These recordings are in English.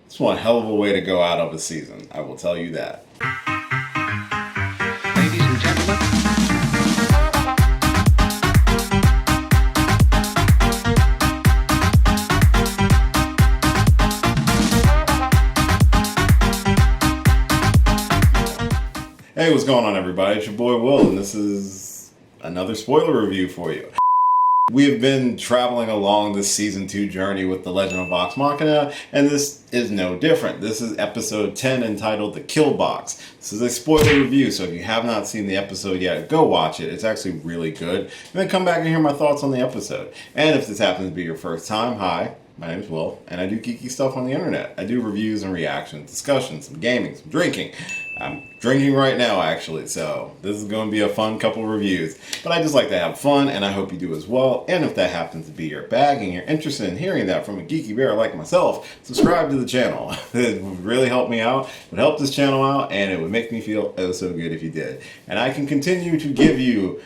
It's one hell of a way to go out of a season, I will tell you that. Ladies and gentlemen. Hey, what's going on, everybody? It's your boy Will, and this is another spoiler review for you. We have been traveling along this Season 2 journey with the Legend of Vox Machina, and this is no different. This is episode 10 entitled The Kill Box. This is a spoiler review, so if you have not seen the episode yet, go watch it. It's actually really good. And then come back and hear my thoughts on the episode. And if this happens to be your first time, hi. My name is Will, and I do geeky stuff on the internet. I do reviews and reactions, discussions, some gaming, some drinking. I'm drinking right now, actually, so this is going to be a fun couple reviews. But I just like to have fun, and I hope you do as well. And if that happens to be your bag and you're interested in hearing that from a geeky bear like myself, subscribe to the channel. It would really help me out, it would help this channel out, and it would make me feel oh so good if you did. And I can continue to give you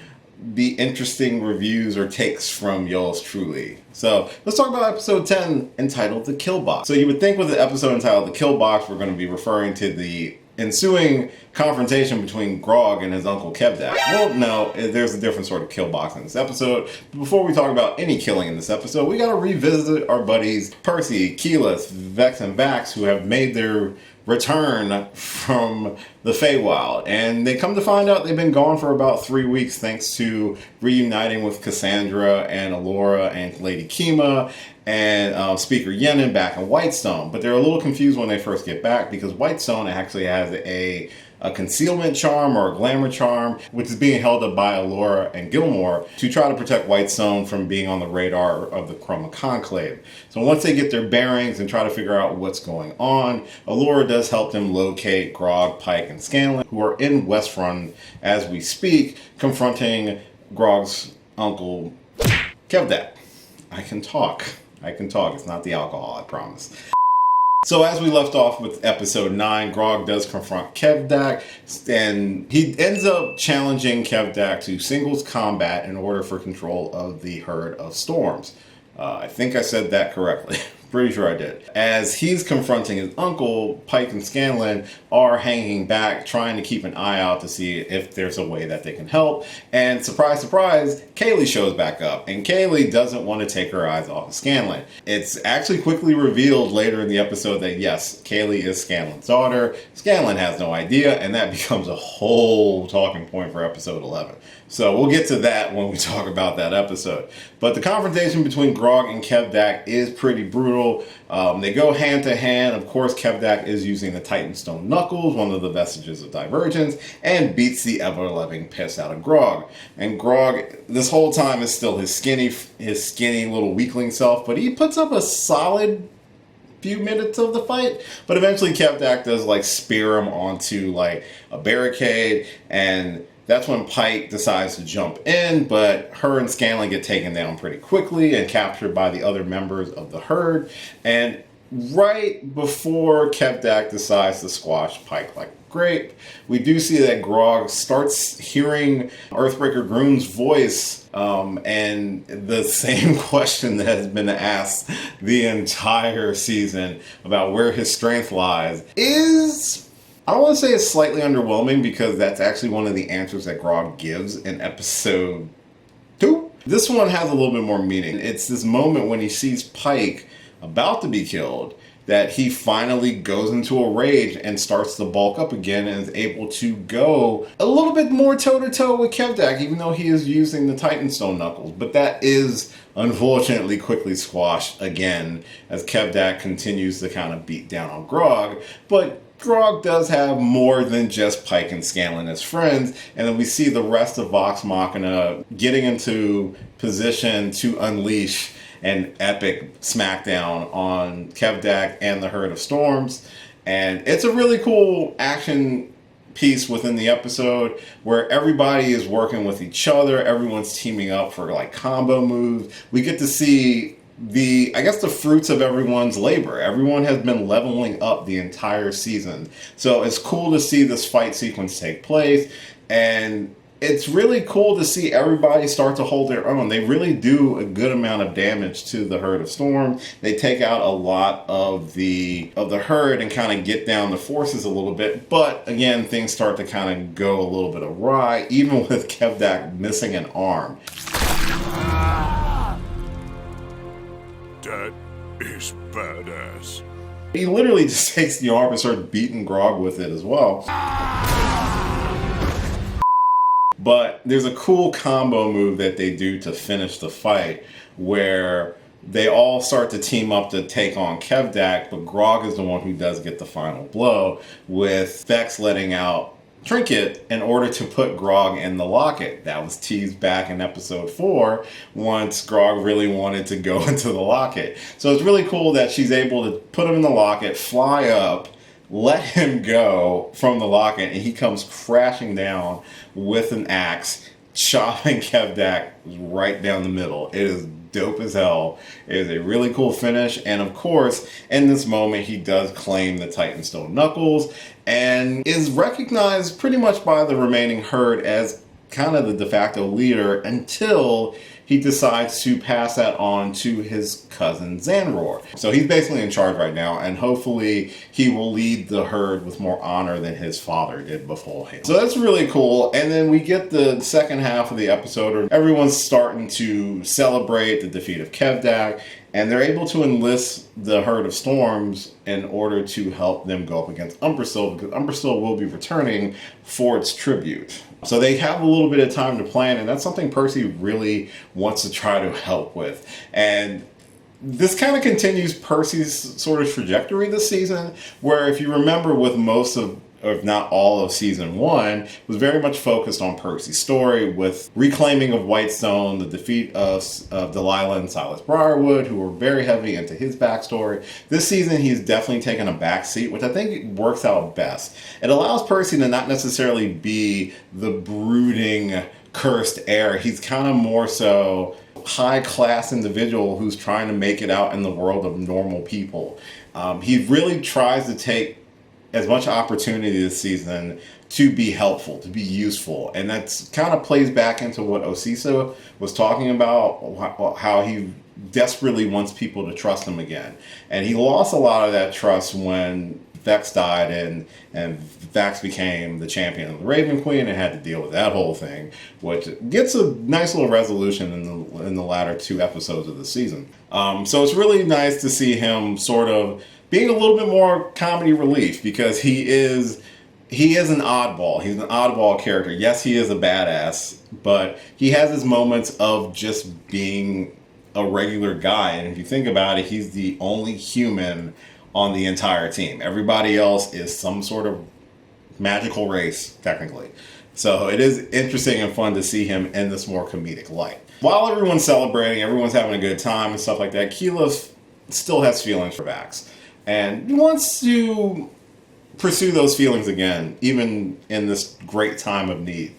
the interesting reviews or takes from yours truly. So let's talk about episode 10 entitled The Kill Box. So you would think with the episode entitled The Kill Box, we're going to be referring to the ensuing confrontation between Grog and his uncle Kevdak. Well, no, there's a different sort of kill box in this episode. But before we talk about any killing in this episode, we gotta revisit our buddies Percy, Keyleth, Vex, and Vax, who have made their return from the Feywild. And they come to find out they've been gone for about 3 weeks thanks to reuniting with Cassandra and Alora and Lady Kima and Speaker Yenin back in Whitestone. But they're a little confused when they first get back because Whitestone actually has a concealment charm or a glamour charm, which is being held up by Alora and Gilmore to try to protect Whitestone from being on the radar of the Chroma Conclave. So once they get their bearings and try to figure out what's going on, Alora does help them locate Grog, Pike, and Scanlon, who are in Westrun as we speak, confronting Grog's uncle Kevdak. I can talk. It's not the alcohol, I promise. So as we left off with episode 9, Grog does confront Kevdak, and he ends up challenging Kevdak to singles combat in order for control of the herd of storms. I think I said that correctly. Pretty sure I did. As he's confronting his uncle, Pike and Scanlon are hanging back, trying to keep an eye out to see if there's a way that they can help. And surprise, surprise, Kaylee shows back up. And Kaylee doesn't want to take her eyes off of Scanlon. It's actually quickly revealed later in the episode that yes, Kaylee is Scanlon's daughter. Scanlon has no idea, and that becomes a whole talking point for episode 11. So we'll get to that when we talk about that episode. But the confrontation between Grog and Kevdak is pretty brutal. They go hand to hand. Of course, Kevdak is using the Titan Stone Knuckles, one of the vestiges of Divergence, and beats the ever-loving piss out of Grog. And Grog, this whole time, is still his skinny little weakling self, but he puts up a solid few minutes of the fight. But eventually, Kevdak does spear him onto a barricade, and that's when Pike decides to jump in, but her and Scanlon get taken down pretty quickly and captured by the other members of the herd. And right before Kevdak decides to squash Pike like a grape, we do see that Grog starts hearing Earthbreaker Groon's voice, and the same question that has been asked the entire season about where his strength lies is, I don't want to say it's slightly underwhelming because that's actually one of the answers that Grog gives in episode 2. This one has a little bit more meaning. It's this moment when he sees Pike about to be killed that he finally goes into a rage and starts to bulk up again and is able to go a little bit more toe-to-toe with Kevdak, even though he is using the Titan Stone Knuckles. But that is unfortunately quickly squashed again as Kevdak continues to kind of beat down on Grog. But Grog does have more than just Pike and Scanlon as friends, and then we see the rest of Vox Machina getting into position to unleash an epic smackdown on Kevdak and the Herd of Storms. And it's a really cool action piece within the episode where everybody is working with each other, everyone's teaming up for combo moves. We get to see the fruits of everyone's labor. Everyone has been leveling up the entire season. So it's cool to see this fight sequence take place. And it's really cool to see everybody start to hold their own. They really do a good amount of damage to the Herd of Storm. They take out a lot of the herd and kind of get down the forces a little bit. But again, things start to kind of go a little bit awry, even with Kevdak missing an arm. That is badass. He literally just takes the arm and starts beating Grog with it as well. But there's a cool combo move that they do to finish the fight where they all start to team up to take on Kevdak, but Grog is the one who does get the final blow, with Vex letting out Trinket in order to put Grog in the locket. That was teased back in episode 4 once Grog really wanted to go into the locket. So it's really cool that she's able to put him in the locket, fly up, let him go from the locket, and he comes crashing down with an axe, chopping Kevdak right down the middle. It is dope as hell. It is a really cool finish, and of course, in this moment, he does claim the Titanstone Knuckles, and is recognized pretty much by the remaining herd as kind of the de facto leader until he decides to pass that on to his cousin Zanror. So he's basically in charge right now, and hopefully he will lead the herd with more honor than his father did before him. So that's really cool. And then we get the second half of the episode where everyone's starting to celebrate the defeat of Kevdak, and they're able to enlist the Herd of Storms in order to help them go up against Umbrasyl, because Umbrasyl will be returning for its tribute. So they have a little bit of time to plan, and that's something Percy really wants to try to help with. And this kind of continues Percy's sort of trajectory this season, where if you remember with most of, if not all of season 1, was very much focused on Percy's story with reclaiming of Whitestone, the defeat of Delilah and Silas Briarwood, who were very heavy into his backstory. This season, he's definitely taken a back seat, which I think works out best. It allows Percy to not necessarily be the brooding, cursed heir. He's kind of more so high-class individual who's trying to make it out in the world of normal people. He really tries to take as much opportunity this season to be helpful, to be useful. And that's kind of plays back into what Osisa was talking about, how he desperately wants people to trust him again. And he lost a lot of that trust when Vex died and Vex became the champion of the Raven Queen and had to deal with that whole thing, which gets a nice little resolution in the latter 2 episodes of the season. So it's really nice to see him sort of being a little bit more comedy relief, because he is an oddball. He's an oddball character. Yes, he is a badass, but he has his moments of just being a regular guy. And if you think about it, he's the only human on the entire team. Everybody else is some sort of magical race, technically. So it is interesting and fun to see him in this more comedic light. While everyone's celebrating, everyone's having a good time and stuff like that, Keyleth still has feelings for Vax. And he wants to pursue those feelings again, even in this great time of need.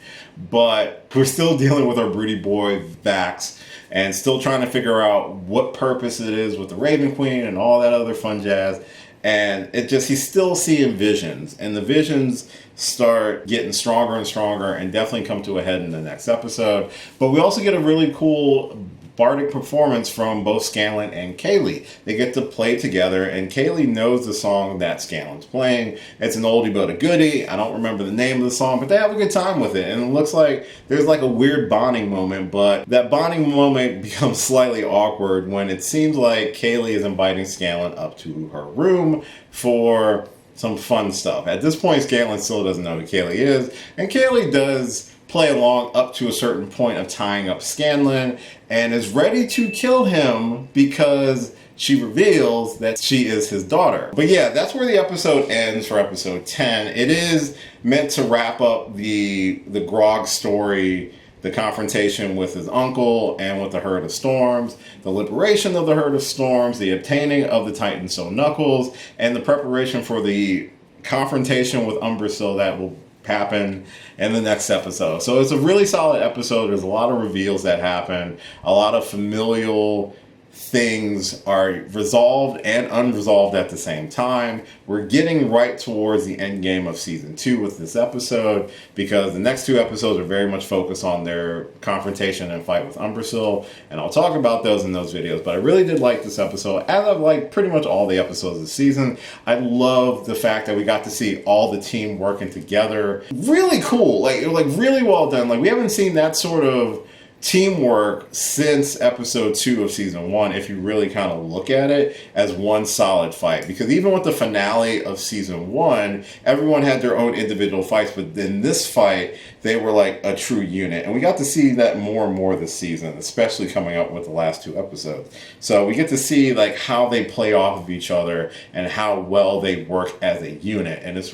But we're still dealing with our broody boy, Vax, and still trying to figure out what purpose it is with the Raven Queen and all that other fun jazz. And he's still seeing visions, and the visions start getting stronger and stronger and definitely come to a head in the next episode. But we also get a really cool bardic performance from both Scanlon and Kaylee. They get to play together, and Kaylee knows the song that Scanlon's playing. It's an oldie but a goodie. I don't remember the name of the song, but they have a good time with it. And it looks like there's like a weird bonding moment, but that bonding moment becomes slightly awkward when it seems like Kaylee is inviting Scanlon up to her room for some fun stuff. At this point, Scanlon still doesn't know who Kaylee is, and Kaylee does play along up to a certain point of tying up Scanlon and is ready to kill him because she reveals that she is his daughter. But yeah, that's where the episode ends for episode 10. It is meant to wrap up the Grog story, the confrontation with his uncle and with the Herd of Storms, the liberation of the Herd of Storms, the obtaining of the Titanstone Knuckles, and the preparation for the confrontation with Umbrasyl that will happen in the next episode. So it's a really solid episode. There's a lot of reveals that happen, a lot of familial things are resolved and unresolved at the same time. We're getting right towards the end game of season 2 with this episode, because the next 2 episodes are very much focused on their confrontation and fight with Umbrasyl, and I'll talk about those in those videos. But I really did like this episode, as I've liked pretty much all the episodes this season. I love the fact that we got to see all the team working together. Really cool, like really well done. Like, we haven't seen that sort of teamwork since episode 2 of season 1, if you really kind of look at it as one solid fight. Because even with the finale of season 1, everyone had their own individual fights, but in this fight they were like a true unit, and we got to see that more and more this season, especially coming up with the last 2 episodes. So we get to see like how they play off of each other and how well they work as a unit, and it's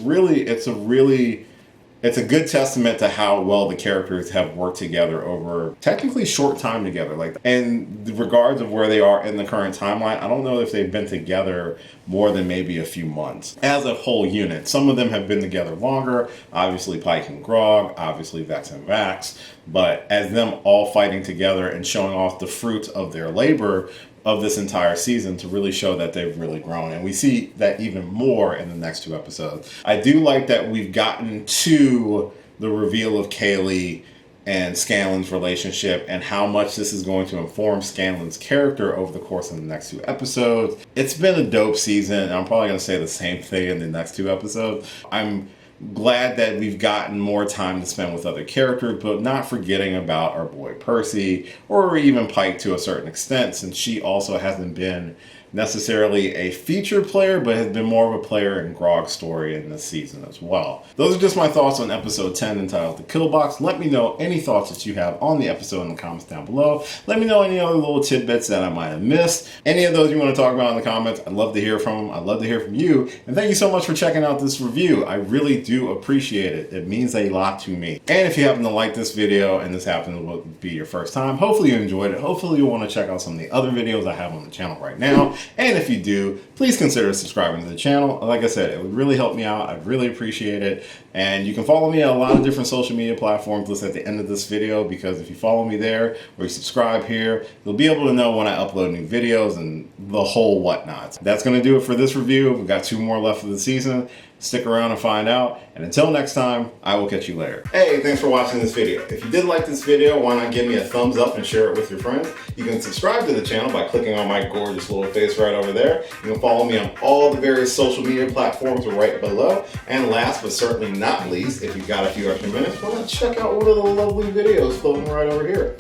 a good testament to how well the characters have worked together over technically short time together. Like, in the regards of where they are in the current timeline, I don't know if they've been together more than maybe a few months as a whole unit. Some of them have been together longer, obviously Pike and Grog, obviously Vex and Vax, but as them all fighting together and showing off the fruits of their labor of this entire season to really show that they've really grown. And we see that even more in the next 2 episodes. I do like that we've gotten to the reveal of Kaylee and Scanlon'S relationship and how much this is going to inform Scanlon'S character over the course of the next 2 episodes. It's been a dope season, and I'm probably going to say the same thing in the next 2 episodes. I'm glad that we've gotten more time to spend with other characters, but not forgetting about our boy Percy, or even Pike to a certain extent, since she also hasn't been necessarily a featured player, but has been more of a player in Grog's story in this season as well. Those are just my thoughts on episode 10 entitled The Kill Box. Let me know any thoughts that you have on the episode in the comments down below. Let me know any other little tidbits that I might have missed. Any of those you want to talk about in the comments, I'd love to hear from them. I'd love to hear from you. And thank you so much for checking out this review. I really do appreciate it. It means a lot to me. And if you happen to like this video and this happens to be your first time, hopefully you enjoyed it. Hopefully you'll want to check out some of the other videos I have on the channel right now. And if you do, please consider subscribing to the channel. Like I said, it would really help me out. I'd really appreciate it. And you can follow me on a lot of different social media platforms listed at the end of this video, because if you follow me there or you subscribe here, you'll be able to know when I upload new videos and the whole whatnot. That's going to do it for this review. We've got 2 more left of the season. Stick around and find out. And until next time, I will catch you later. Hey, thanks for watching this video. If you did like this video, why not give me a thumbs up and share it with your friends? You can subscribe to the channel by clicking on my gorgeous little face right over there. You can follow me on all the various social media platforms right below. And last but certainly not least, if you've got a few extra minutes, why not check out one of the lovely videos floating right over here.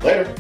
Later.